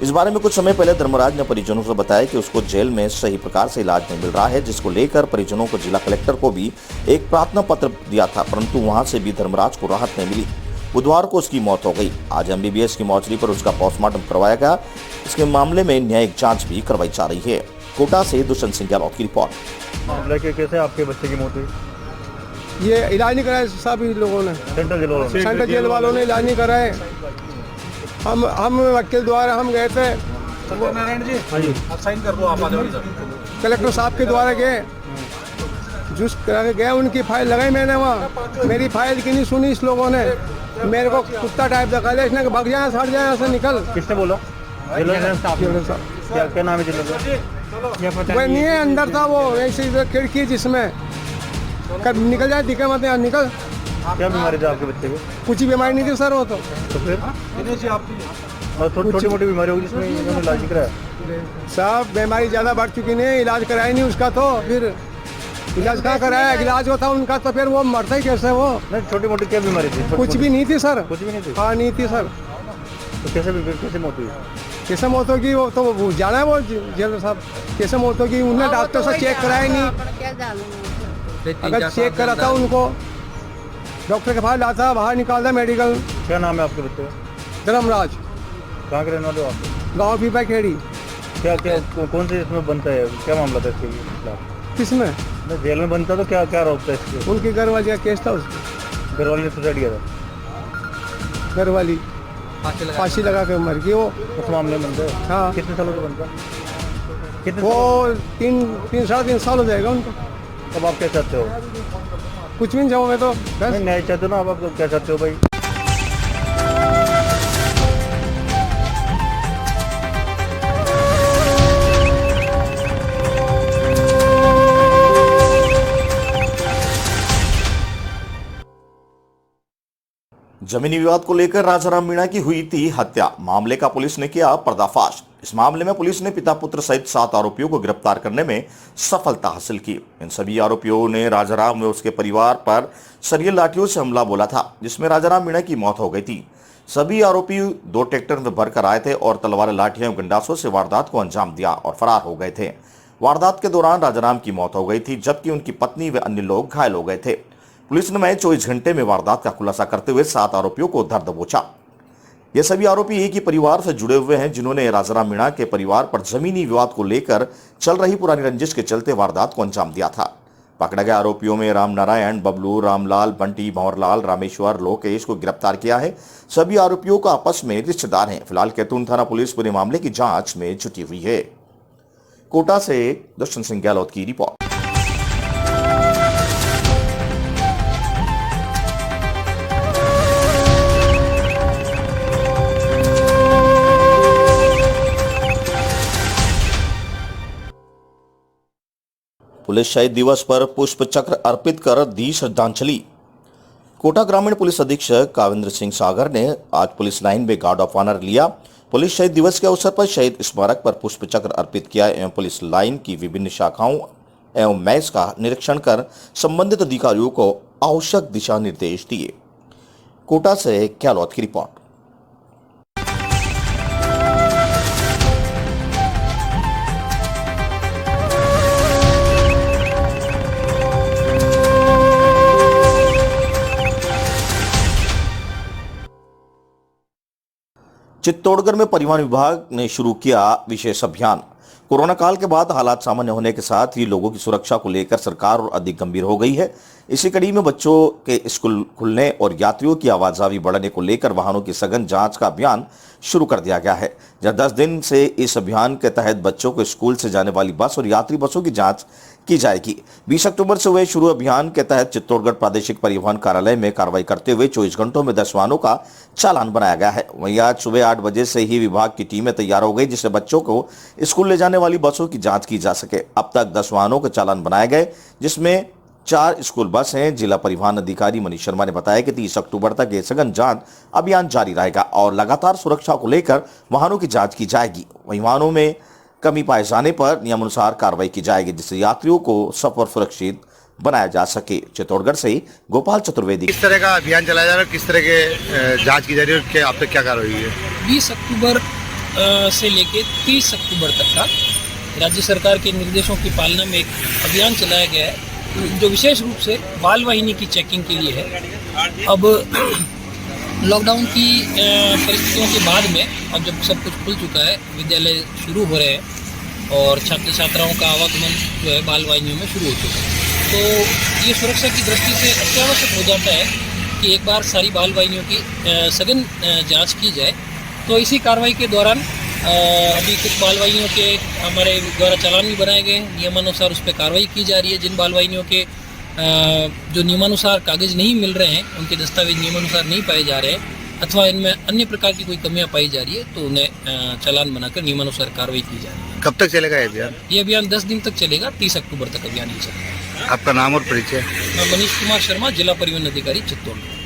इस बारे में कुछ समय पहले धर्मराज ने परिजनों से बताया कि उसको जेल में सही प्रकार से इलाज नहीं मिल रहा है, जिसको लेकर परिजनों को जिला कलेक्टर को भी एक प्रार्थना पत्र दिया था, परंतु वहां से भी धर्मराज को राहत नहीं मिली। बुधवार को उसकी मौत हो गई। आज MBBS की मौचरी पर उसका पोस्टमार्टम करवाया गया। इसके मामले में न्यायिक जाँच भी करवाई जा रही है। कोटा से दुष्यंत सिंह गहलोत की रिपोर्ट। मामले के कैसे आपके बच्चे की मौत हुई? ये इलाज नहीं कराया साहब इन लोगों ने, सेंट्रल जेल वालों ने इलाज नहीं कराए। हम वकील द्वारा हम गए थे, नारायण जी, हाँ जी, आप साइन कर दो, आप आ जाओ। कलेक्टर साहब के द्वारा गए, जूस करा के गया, उनकी फाइल लगाई मैंने वहाँ। मेरी फाइल की नहीं सुनी इस लोगों ने, मेरे को कुत्ता टाइप दिखा लिया इसने, भाग जाए हट जाए ऐसे निकल। किसने बोला? क्या नाम है जिला? वह नहीं है, अंदर था वो, ऐसी खिड़की जिसमें कब निकल जाए दिखे मत यहाँ निकल। क्या बीमारी थी आपके बच्चे को? कुछ बीमारी नहीं थी सर वो तो फिर छोटी मोटी बीमारी होगी जिसमें इन्होंने इलाज नहीं कराया? साहब बीमारी ज़्यादा बढ़ चुकी नहीं, इलाज कराया नहीं उसका, तो फिर इलाज कहाँ कराया? इलाज होता उनका तो फिर वो मरता ही कैसे वो? नहीं, छोटी मोटी क्या बीमारी थी? कुछ भी नहीं थी सर। कुछ भी नहीं थी? हाँ नहीं थी सर। तो कैसे मौत हुई? कैसे मौत होगी वो तो वो जाना है वो जेल साहब, कैसे मौत होगी? उन्होंने डॉक्टर से चेक कराया नहीं। अगर चेक करा था उनको, डॉक्टर के पास लाता, बाहर निकालता मेडिकल। क्या नाम है आपके बच्चे का? धर्मराज। कहाँ के रहने वाले हो आप? गाँव पीपाखेड़ी। क्या कौन से इसमें बनता है? क्या मामला था इसके खिलाफ? किसमें? जेल में बनता तो क्या आरोप था इसके? उनकी घरवाली का केस था उसको। घरवाली ने सुसाइड किया था? घरवाली फांसी लगा के मर गई वो। उस मामले में बंद है। हाँ। कितने सालों से बंद है? कितने वो 3-3.5 साल हो जाएगा उनको। अब आप क्या चाहते हो? कुछ भी नहीं चाहूँ मैं तो बस। नहीं न्याय चाहते हो ना, अब आप तो क्या चाहते हो भाई? जमीनी विवाद को लेकर राजाराम मीणा की हुई थी हत्या। मामले का पुलिस ने किया पर्दाफाश। इस मामले में पुलिस ने पिता पुत्र सहित 7 आरोपियों को गिरफ्तार करने में सफलता हासिल की। इन सभी आरोपियों ने राजाराम व उसके परिवार पर सरिये लाठियों से हमला बोला था, जिसमें राजाराम मीणा की मौत हो गई थी। सभी आरोपी 2 ट्रैक्टर में भरकर आए थे और तलवार लाठियों गंडासों से वारदात को अंजाम दिया और फरार हो गए थे। वारदात के दौरान राजाराम की मौत हो गई थी, जबकि उनकी पत्नी व अन्य लोग घायल हो गए थे। पुलिस ने 24 घंटे में वारदात का खुलासा करते हुए 7 आरोपियों को धर दबोचा। ये सभी आरोपी एक ही परिवार से जुड़े हुए हैं, जिन्होंने राजाराम मीणा के परिवार पर जमीनी विवाद को लेकर चल रही पुरानी रंजिश के चलते वारदात को अंजाम दिया था। पकड़े गए आरोपियों में राम नारायण, बबलू, रामलाल, बंटी, भंवरलाल, रामेश्वर, लोकेश को गिरफ्तार किया है। सभी आरोपियों का आपस में रिश्तेदार हैं। फिलहाल कैथून थाना पुलिस पूरे मामले की जांच में जुटी हुई है। कोटा से दर्शन सिंह गहलोत की रिपोर्ट। पुलिस शहीद दिवस पर पुष्प चक्र अर्पित कर दी श्रद्धांजलि। कोटा ग्रामीण पुलिस अधीक्षक काविंद्र सिंह सागर ने आज पुलिस लाइन में गार्ड ऑफ ऑनर लिया। पुलिस शहीद दिवस के अवसर पर शहीद स्मारक पर पुष्प चक्र अर्पित किया एवं पुलिस लाइन की विभिन्न शाखाओं एवं मैच का निरीक्षण कर संबंधित अधिकारियों को आवश्यक दिशा निर्देश दिए। कोटा से गहलोत की रिपोर्ट। चित्तौड़गढ़ में परिवहन विभाग ने शुरू किया विशेष अभियान। कोरोना काल के बाद हालात सामान्य होने के साथ ही लोगों की सुरक्षा को लेकर सरकार और अधिक गंभीर हो गई है। इसी कड़ी में बच्चों के स्कूल खुलने और यात्रियों की आवाजाही बढ़ने को लेकर वाहनों की सघन जांच का अभियान शुरू कर दिया गया है। जब 10 दिन से इस अभियान के तहत बच्चों को स्कूल से जाने वाली बस और यात्री बसों की जांच की जाएगी। 20 अक्टूबर से हुए शुरू अभियान के तहत चित्तौड़गढ़ प्रादेशिक परिवहन कार्यालय में कार्रवाई करते हुए 24 घंटों में 10 वाहनों का चालान बनाया गया है। वहीं आज सुबह 8 बजे से ही विभाग की टीमें तैयार हो गई, जिससे बच्चों को स्कूल ले जाने वाली बसों की जांच की जा सके। अब तक 10 वाहनों के चालान बनाए गए, जिसमें 4 स्कूल बस हैं। जिला परिवहन अधिकारी मनीष शर्मा ने बताया कि 30 अक्टूबर तक ये सघन जांच अभियान जारी रहेगा और लगातार सुरक्षा को लेकर वाहनों की जांच की जाएगी। वहीं वाहनों में कमी पाए जाने पर नियमानुसार कार्रवाई की जाएगी, जिससे यात्रियों को सफर सुरक्षित बनाया जा सके। चित्तौड़गढ़ से गोपाल चतुर्वेदी। किस तरह का अभियान चलाया जा रहा है, किस तरह के जांच की जा रही है, अब तक क्या कार्रवाई हुई है? 20 अक्टूबर से लेकर 30 अक्टूबर तक का राज्य सरकार के निर्देशों की पालना में एक अभियान चलाया गया है, जो विशेष रूप से बाल वाहिनी की चेकिंग के लिए है। अब लॉकडाउन की परिस्थितियों के बाद में अब जब सब कुछ खुल चुका है, विद्यालय शुरू हो रहे हैं और छात्र छात्राओं का आवागमन जो है बाल वाहिनियों में शुरू हो चुका है, तो ये सुरक्षा की दृष्टि से अत्यावश्यक हो जाता है कि एक बार सारी बाल वाहिनियों की सघन जांच की जाए। तो इसी कार्रवाई के दौरान अभी कुछ बाल वाहिनियों के हमारे द्वारा चालान भी बनाए गए, नियमानुसार उस पर कार्रवाई की जा रही है। जिन बाल वाहिनियों के जो नियमानुसार कागज नहीं मिल रहे हैं, उनके दस्तावेज नियमानुसार नहीं पाए जा रहे हैं अथवा इनमें अन्य प्रकार की कोई कमियां पाई जा रही है, तो उन्हें चालान बनाकर नियमानुसार कार्रवाई की जा रही है। कब तक चलेगा ये अभियान? ये अभियान 10 दिन तक चलेगा। 30 अक्टूबर तक अभियान ही चलेगा। आपका नाम और परिचय? मैं मनीष कुमार शर्मा, जिला परिवहन अधिकारी चित्तौड़गढ़।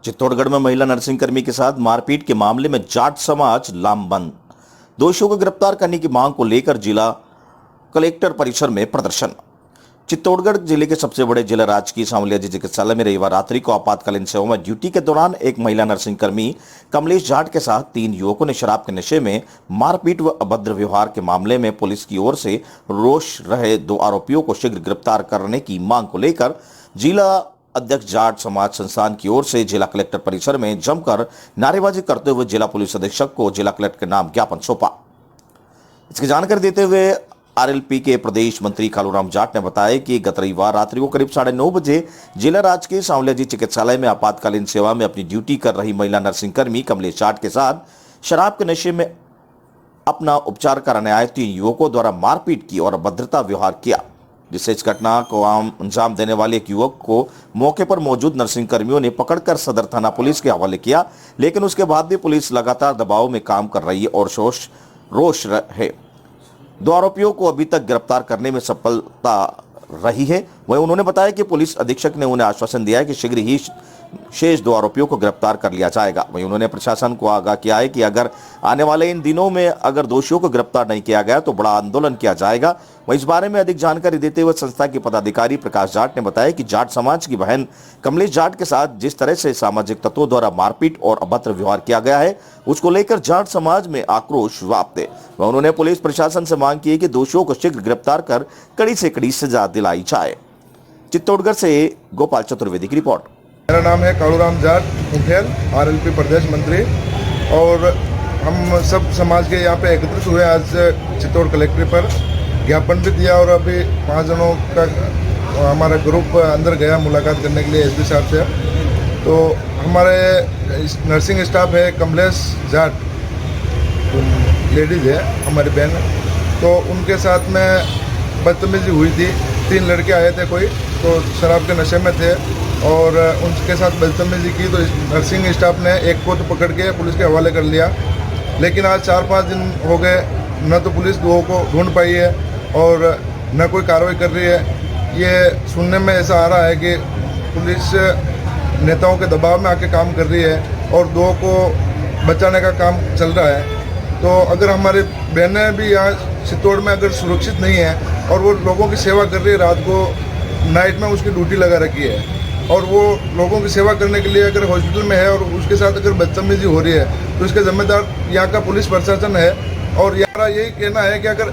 चित्तौड़गढ़ में महिला नर्सिंग कर्मी के साथ मारपीट के मामले में जाट समाज लामबंद। दोषियों को गिरफ्तार करने की मांग को लेकर जिला कलेक्टर परिसर में प्रदर्शन। चित्तौड़गढ़ जिले के सबसे बड़े जिला राजकीय सांवलिया चिकित्सालय में रविवार रात्रि को आपातकालीन सेवा में ड्यूटी के दौरान एक महिला नर्सिंग कर्मी कमलेश जाट के साथ 3 युवकों ने शराब के नशे में मारपीट व अभद्र व्यवहार के मामले में पुलिस की ओर से रोष रहे 2 आरोपियों को शीघ्र गिरफ्तार करने की मांग को लेकर जिला अध्यक्ष जाट समाज संस्थान की ओर से जिला कलेक्टर परिसर में जमकर नारेबाजी करते हुए जिला पुलिस अधीक्षक को जिला कलेक्टर के नाम ज्ञापन सौंपा। इसकी जानकारी देते हुए आरएलपी के प्रदेश मंत्री कालूराम जाट ने बताया कि गत रविवार रात्रि को करीब 9:30 बजे जिला राजकीय सांवलिया जी चिकित्सालय में आपातकालीन सेवा में अपनी ड्यूटी कर रही महिला नर्सिंग कर्मी कमलेश जाट के साथ शराब के नशे में अपना उपचार कराने आए 3 युवकों द्वारा मारपीट की और अभद्रता व्यवहार किया, जिससे इस घटना को अंजाम देने वाले एक युवक को मौके पर मौजूद नर्सिंग कर्मियों ने पकड़कर सदर थाना पुलिस के हवाले किया। लेकिन उसके बाद भी पुलिस लगातार दबाव में काम कर रही है और रोष है। 2 आरोपियों को अभी तक गिरफ्तार करने में सफलता रही है। वहीं उन्होंने बताया कि पुलिस अधीक्षक ने उन्हें आश्वासन दिया है कि शीघ्र ही शेष 2 आरोपियों को गिरफ्तार कर लिया जाएगा। वहीं उन्होंने प्रशासन को आगाह किया है कि अगर आने वाले इन दिनों में अगर दोषियों को गिरफ्तार नहीं किया गया तो बड़ा आंदोलन किया जाएगा। वहीं इस बारे में अधिक जानकारी देते हुए संस्था के पदाधिकारी प्रकाश जाट ने बताया कि जाट समाज की बहन कमलेश जाट के साथ जिस तरह से सामाजिक तत्वों द्वारा मारपीट और अभद्र व्यवहार किया गया है, उसको लेकर जाट समाज में आक्रोश व्याप्त है। वह उन्होंने पुलिस प्रशासन से मांग की है कि दोषियों को शीघ्र गिरफ्तार कर कड़ी से कड़ी सजा दिलाई जाए। चित्तौड़गढ़ से गोपाल चतुर्वेदी की रिपोर्ट। मेरा नाम है कालूराम जाट मुखेल, आरएलपी प्रदेश मंत्री, और हम सब समाज के यहाँ पे एकत्रित हुए आज चित्तौड़ कलेक्ट्रेट पर। ज्ञापन भी दिया और अभी 5 जनों का हमारा ग्रुप अंदर गया मुलाकात करने के लिए एसपी साहब से। तो हमारे नर्सिंग स्टाफ है कमलेश जाट, लेडीज़ है हमारी बहन, तो उनके साथ में बदतमीजी हुई थी। 3 लड़के आए थे कोई, तो शराब के नशे में थे और उनके साथ बदतमीजी की। तो नर्सिंग स्टाफ ने एक को तो पकड़ के पुलिस के हवाले कर लिया। लेकिन आज 4-5 दिन हो गए, न तो पुलिस 2 को ढूंढ पाई है और न कोई कार्रवाई कर रही है। ये सुनने में ऐसा आ रहा है कि पुलिस नेताओं के दबाव में आके काम कर रही है और 2 को बचाने का काम चल रहा है। तो अगर हमारी बहनें भी यहाँ चित्तौड़ में अगर सुरक्षित नहीं है और वो लोगों की सेवा कर रही है, रात को नाइट में उसकी ड्यूटी लगा रखी है और वो लोगों की सेवा करने के लिए अगर हॉस्पिटल में है और उसके साथ अगर बदतमीजी हो रही है, तो इसका जिम्मेदार यहाँ का पुलिस प्रशासन है। और यहाँ यही कहना है कि अगर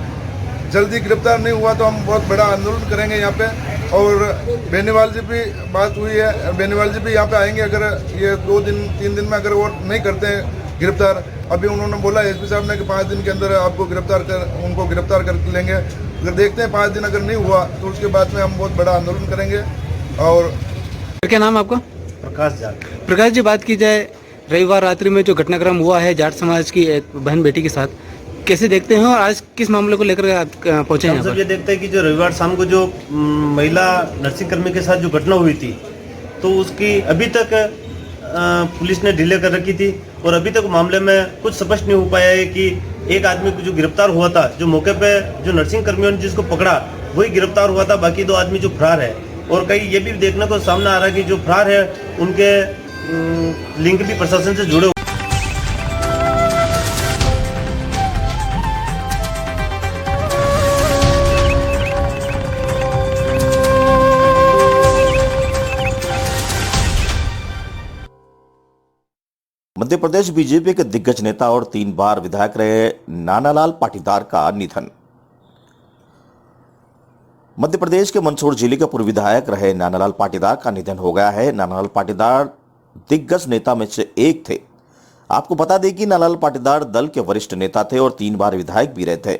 जल्दी गिरफ्तार नहीं हुआ तो हम बहुत बड़ा आंदोलन करेंगे यहाँ पे। और बेनीवाल जी भी बात हुई है, बेनीवाल जी भी यहाँ पे आएंगे अगर ये 2-3 दिन में अगर वो नहीं करते हैं गिरफ्तार। अभी उन्होंने बोला एसपी साहब ने कि 5 दिन के अंदर आपको उनको गिरफ्तार कर लेंगे। अगर देखते हैं 5 दिन अगर नहीं हुआ तो उसके बाद में हम बहुत बड़ा आंदोलन करेंगे। और क्या नाम आपका? प्रकाश जाट। प्रकाश जी, बात की जाए रविवार रात्रि में जो घटनाक्रम हुआ है जाट समाज की बहन बेटी के साथ, कैसे देखते हैं और आज किस मामले को लेकर पहुंचे हैं? हम सब ये देखते हैं कि जो रविवार शाम को जो महिला नर्सिंग कर्मी के साथ जो घटना हुई थी, तो उसकी अभी तक पुलिस ने डिले कर रखी थी और अभी तक मामले में कुछ स्पष्ट नहीं हो पाया है कि एक आदमी को जो गिरफ्तार हुआ था, जो मौके पे जो नर्सिंग कर्मियों ने जिसको पकड़ा वही गिरफ्तार हुआ था, बाकी 2 आदमी जो फरार है। और कहीं ये भी देखने को सामने आ रहा है कि जो फरार है उनके लिंक भी प्रशासन से जुड़े। मध्य प्रदेश बीजेपी के दिग्गज नेता और 3 बार विधायक रहे नानालाल पाटीदार का निधन। मध्य प्रदेश के मंदसौर जिले के पूर्व विधायक रहे नानालाल पाटीदार का निधन हो गया है। नानालाल पाटीदार दिग्गज नेता में से एक थे। आपको बता दें कि नानालाल पाटीदार दल के वरिष्ठ नेता थे और 3 बार विधायक भी रहे थे।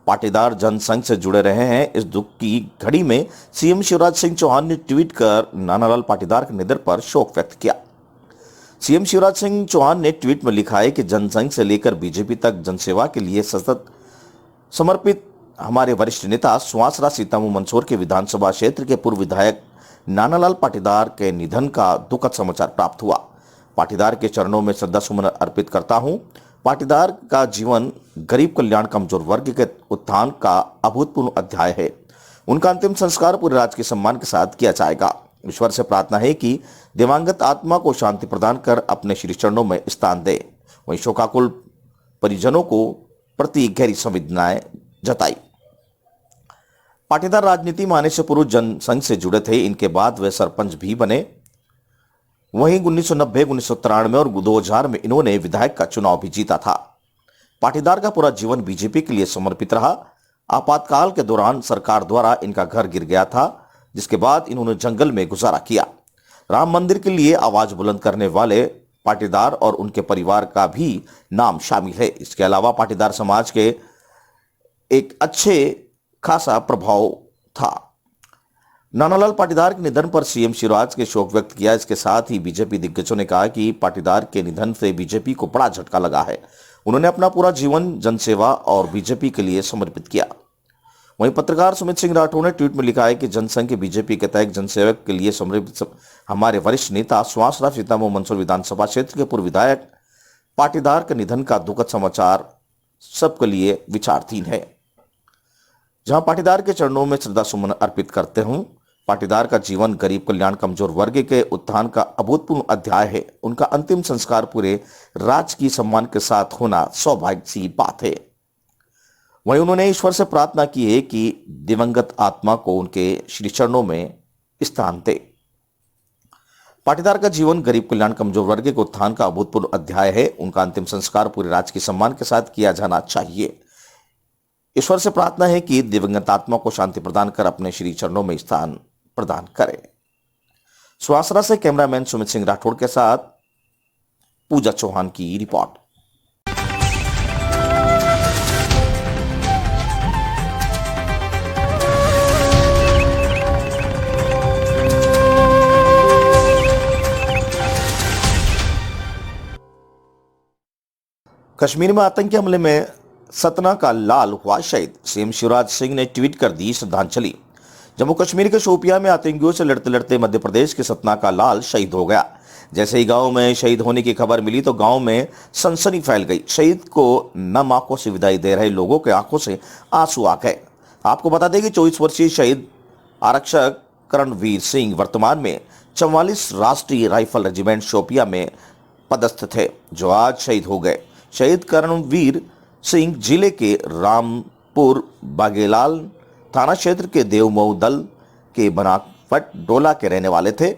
पाटीदार जनसंघ से जुड़े रहे हैं। इस दुख की घड़ी में सीएम शिवराज सिंह चौहान ने ट्वीट कर नानालाल पाटीदार के निधन पर शोक व्यक्त किया। सीएम शिवराज सिंह चौहान ने ट्वीट में लिखा है कि जनसंघ से लेकर बीजेपी तक जनसेवा के लिए सतत समर्पित हमारे वरिष्ठ नेता सुहासरा सीतामऊ मंदसौर के विधानसभा क्षेत्र के पूर्व विधायक नानालाल पाटीदार के निधन का दुखद समाचार प्राप्त हुआ। पाटीदार के चरणों में श्रद्धासुमन अर्पित करता हूं। पाटीदार का जीवन गरीब कल्याण कमजोर वर्ग के उत्थान का अभूतपूर्व अध्याय है। उनका अंतिम संस्कार पूरे राजकीय सम्मान के साथ किया जाएगा। ईश्वर से प्रार्थना है कि दिवंगत आत्मा को शांति प्रदान कर अपने श्री चरणों में स्थान दे। वहीं शोकाकुल परिजनों को प्रति गहरी संवेदनाएं जताई। पाटीदार राजनीति में आने से पूर्व जनसंघ से जुड़े थे। इनके बाद वे सरपंच भी बने। वहीं 1990, 1993 और 2000 में इन्होंने विधायक का चुनाव भी जीता था। पाटीदार का पूरा जीवन बीजेपी के लिए समर्पित रहा। आपातकाल के दौरान सरकार द्वारा इनका घर गिर गया था, जिसके बाद इन्होंने जंगल में गुजारा किया। राम मंदिर के लिए आवाज बुलंद करने वाले पाटीदार और उनके परिवार का भी नाम शामिल है। इसके अलावा पाटीदार समाज के एक अच्छे खासा प्रभाव था। नानालाल पाटीदार के निधन पर सीएम शिवराज ने शोक व्यक्त किया। इसके साथ ही बीजेपी दिग्गजों ने कहा कि पाटीदार के निधन से बीजेपी को बड़ा झटका लगा है। उन्होंने अपना पूरा जीवन जनसेवा और बीजेपी के लिए समर्पित किया। वहीं पत्रकार सुमित सिंह राठौड़ ने ट्वीट में लिखा है कि जनसंघ के बीजेपी के तहत जनसेवक के लिए समर्पित हमारे वरिष्ठ नेता सुहासराव सीतामऊ मंदसौर विधानसभा क्षेत्र के पूर्व विधायक पाटीदार के निधन का दुखद समाचार सबके लिए विचाराधीन है। जहां पाटीदार के चरणों में श्रद्धा सुमन अर्पित करते हूं। पाटीदार का जीवन गरीब कल्याण कमजोर वर्ग के उत्थान का अभूतपूर्व अध्याय है। उनका अंतिम संस्कार पूरे राजकीय सम्मान के साथ होना सौभाग्य की बात है। वहीं उन्होंने ईश्वर से प्रार्थना की है कि दिवंगत आत्मा को उनके श्री चरणों में स्थान दे। पाटीदार का जीवन गरीब कल्याण कमजोर वर्ग के उत्थान का अभूतपूर्व अध्याय है। उनका अंतिम संस्कार पूरे राजकीय सम्मान के साथ किया जाना चाहिए। ईश्वर से प्रार्थना है कि दिवंगत आत्मा को शांति प्रदान कर अपने श्री चरणों में स्थान प्रदान करे। सुहासरा से कैमरामैन सुमित सिंह राठौड़ के साथ पूजा चौहान की रिपोर्ट। कश्मीर में आतंकी हमले में सतना का लाल हुआ शहीद। सीएम शिवराज सिंह ने ट्वीट कर दी श्रद्धांजलि। जम्मू कश्मीर के शोपियां में आतंकियों से लड़ते लड़ते मध्य प्रदेश के सतना का लाल शहीद हो गया। जैसे ही गांव में शहीद होने की खबर मिली तो गांव में सनसनी फैल गई। शहीद को नम आंखों से विदाई दे रहे लोगों के आंखों से आंसू आ गए। आपको बता दें कि 24 वर्षीय शहीद आरक्षक करणवीर सिंह वर्तमान में 44 राष्ट्रीय राइफल रेजिमेंट शोपिया में पदस्थ थे, जो आज शहीद हो गए। शहीद करणवीर सिंह जिले के रामपुर बागेलाल थाना क्षेत्र के देवमऊ दल के बनावट डोला के रहने वाले थे।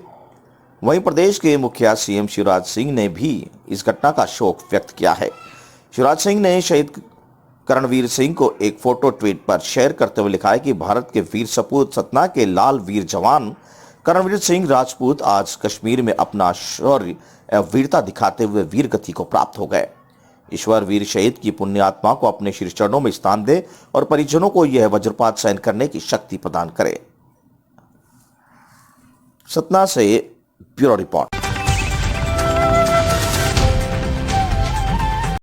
वहीं प्रदेश के मुखिया सीएम शिवराज सिंह ने भी इस घटना का शोक व्यक्त किया है। शिवराज सिंह ने शहीद करणवीर सिंह को एक फोटो ट्वीट पर शेयर करते हुए लिखा है कि भारत के वीर सपूत सतना के लाल वीर जवान करणवीर सिंह राजपूत आज कश्मीर में अपना शौर्य एवं वीरता दिखाते हुए वीर गति को प्राप्त हो गए। ईश्वर वीर शहीद की पुण्य आत्मा को अपने श्री चरणों में स्थान दे और परिजनों को यह वज्रपात सहन करने की शक्ति प्रदान करे। सतना से ब्यूरो रिपोर्ट।